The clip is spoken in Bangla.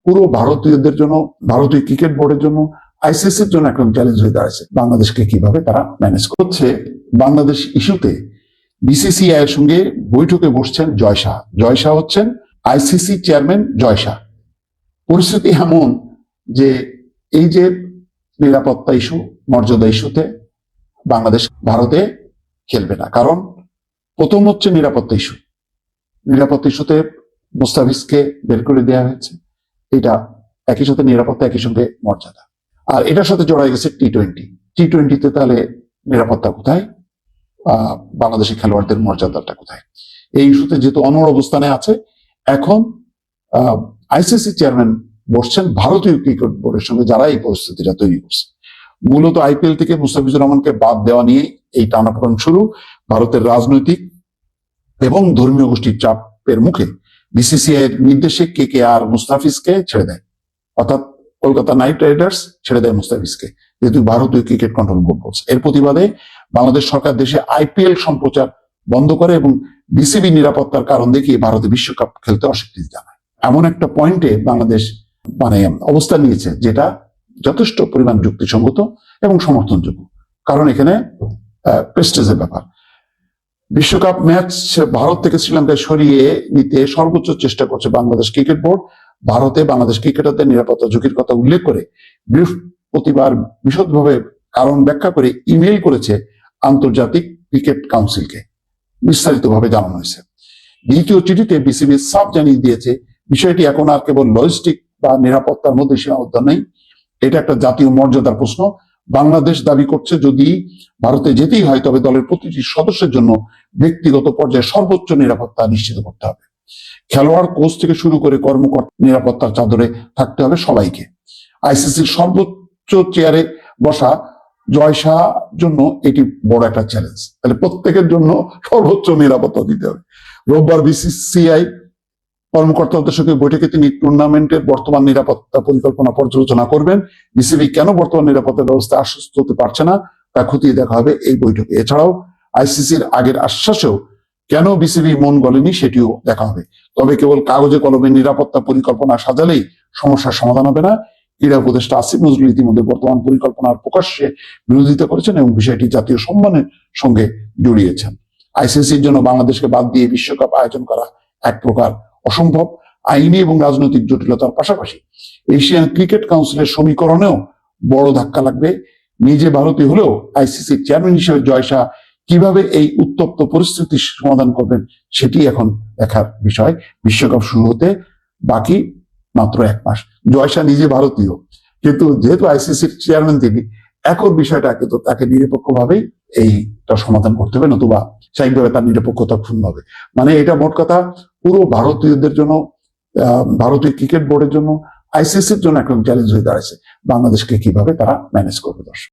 পুরো ভারতীয়দের জন্য, ভারতীয় ক্রিকেট বোর্ডের জন্য, আইসিসির জন্য এখন চ্যালেঞ্জ হয়ে দাঁড়াচ্ছে বাংলাদেশকে কিভাবে তারা ম্যানেজ করছে। বাংলাদেশ ইস্যুতে বিসিসিআই এর সঙ্গে বৈঠকে বসছেন জয় শাহ। জয় শাহ হচ্ছেন আইসিসি চেয়ারম্যান জয় শাহ। পরিস্থিতি এমন যে এই যে নিরাপত্তা ইস্যু, মর্যাদা ইস্যুতে বাংলাদেশ ভারতে খেলবে না। কারণ প্রথম হচ্ছে নিরাপত্তা ইস্যু। নিরাপত্তা ইস্যুতে মুস্তাফিজকে বের করে দেওয়া হয়েছে। এটা একই সাথে নিরাপত্তা, একই সঙ্গে মর্যাদা। আর এটার সাথে জড়াই গেছে টি-20-তে তাহলে নিরাপত্তা কোথায়, বাংলাদেশের খেলোয়াড়দের মর্যাদাটা কোথায়? এই ইস্যুতে যেহেতু অনড় অবস্থানে আছে, এখন আইসিসি চেয়ারম্যান বসছেন ভারতীয় ক্রিকেট বোর্ডের সঙ্গে, যারা এই পরিস্থিতিটা তৈরি করছে। মূলত আইপিএল থেকে মুস্তাফিজুর রহমানকে বাদ দেওয়া নিয়ে এই টানাপোড়েন শুরু। ভারতের রাজনৈতিক এবং ধর্মীয় গোষ্ঠীর চাপের মুখে বিসিসিআই এর নির্দেশে কেকেআর মুস্তাফিজকে ছেড়ে দেয়, অর্থাৎ কলকাতা নাইট রাইডার্স ছেড়ে দেয় মুস্তাফিজকে, যেহেতু ভারতীয় ক্রিকেট কন্ট্রোল বোর্ড বলছে। এর প্রতিবাদে বাংলাদেশ সরকার দেশে আইপিএল সম্প্রচার বন্ধ করে এবং বিসিবি নিরাপত্তার কারণ দেখিয়ে ভারতে বিশ্বকাপ খেলতে অস্বীকৃতি জানায়। এমন একটা পয়েন্টে বাংলাদেশ অবস্থান নিয়েছে যেটা যথেষ্ট পরিমাণ যুক্তিসঙ্গত এবং সমর্থনযোগ্য। কারণ এখানে প্রেস্টিজের ব্যাপার। বিশ্বকাপ ম্যাচ ভারত থেকে শ্রীলঙ্কায় সরিয়ে নিতে সর্বোচ্চ চেষ্টা করছে বাংলাদেশ ক্রিকেট বোর্ড। ভারতে বাংলাদেশ ক্রিকেটারদের নিরাপত্তা ঝুঁকির কথা উল্লেখ করে বৃহস্পতিবার বিশদভাবে কারণ ব্যাখ্যা করে ইমেইল করেছে আন্তর্জাতিক ক্রিকেট কাউন্সিলকে। বিস্তারিতভাবে জানানো হয়েছে। দ্বিতীয় চিঠিতে বিসিবি সাফ জানিয়ে দিয়েছে বিষয়টি এখন আর কেবল লজিস্টিক বা নিরাপত্তার মধ্যে সীমাবদ্ধ নেই, এটা একটা জাতীয় মর্যাদার প্রশ্ন। বাংলাদেশ দাবি করছে যদি ভারতে যেতেই হয় তবে দলের প্রতিটি সদস্যের জন্য ব্যক্তিগত পর্যায়ে সর্বোচ্চ নিরাপত্তা নিশ্চিত করতে হবে। খেলোয়াড়, কোচ থেকে শুরু করে কর্মকর্তা নিরাপত্তার চাদরে থাকতে হবে সবাইকে। আইসিসির সর্বোচ্চ চেয়ারে বসা জয় শাহ জন্য এটি বড় একটা চ্যালেঞ্জ। তাহলে প্রত্যেকের জন্য সর্বোচ্চ নিরাপত্তা দিতে হবে। রোববার বিসিসিআই কর্মকর্তাদের সঙ্গে বৈঠকে তিনি টুর্নামেন্টের বর্তমান নিরাপত্তা পরিকল্পনা পর্যালোচনা করবেন। বিসিবি কেন বর্তমান নিরাপত্তা ব্যবস্থা আশ্বস্ত হতে পারছে না তা খতিয়ে দেখা হবে এই বৈঠকে। এছাড়াও আইসিসির আগের আশ্বাসেও কেন বিসিবি মন গলেনি সেটিও দেখা হবে। তবে কেবল কাগজে কলমে নিরাপত্তা পরিকল্পনা সাজালেই সমস্যার সমাধান হবে না। ক্রীড়া উপদেষ্টা আসিফ নজরুল ইতিমধ্যে বর্তমান পরিকল্পনার প্রকাশ্যে বিরোধিতা করেছেন এবং বিষয়টি জাতীয় সম্মানের সঙ্গে জড়িয়েছেন। আইসিসির জন্য বাংলাদেশকে বাদ দিয়ে বিশ্বকাপ আয়োজন করা এক প্রকার অসম্ভব। আইনি এবং রাজনৈতিক জটিলতার পাশাপাশি এশিয়ান ক্রিকেট কাউন্সিলের সমীকরণেও বড় ধাক্কা লাগবে। নিজে ভারতীয় হলেও আইসিসির চেয়ারম্যান হিসেবে জয় শাহ কিভাবে এই উত্তপ্ত পরিস্থিতির সমাধান করবেন সেটি এখন দেখার বিষয়। বিশ্বকাপ শুরু হতে বাকি মাত্র 1 মাস। জয় শাহ নিজে ভারতীয়, কিন্তু যেহেতু আইসিসির চেয়ারম্যান তিনি, এখন বিষয়টা কিন্তু তাকে নিরপেক্ষভাবেই এইটা সমাধান করতে হবে, নতুবা স্বাভাবিকভাবে তার নিরপেক্ষতা ক্ষুণ্ণ হবে। মানে এটা মোট কথা পুরো ভারতীয়দের জন্য, ভারতীয় ক্রিকেট বোর্ডের জন্য, আইসিসির জন্য এখন চ্যালেঞ্জ হয়ে দাঁড়াচ্ছে বাংলাদেশকে কিভাবে তারা ম্যানেজ করবে। দর্শক।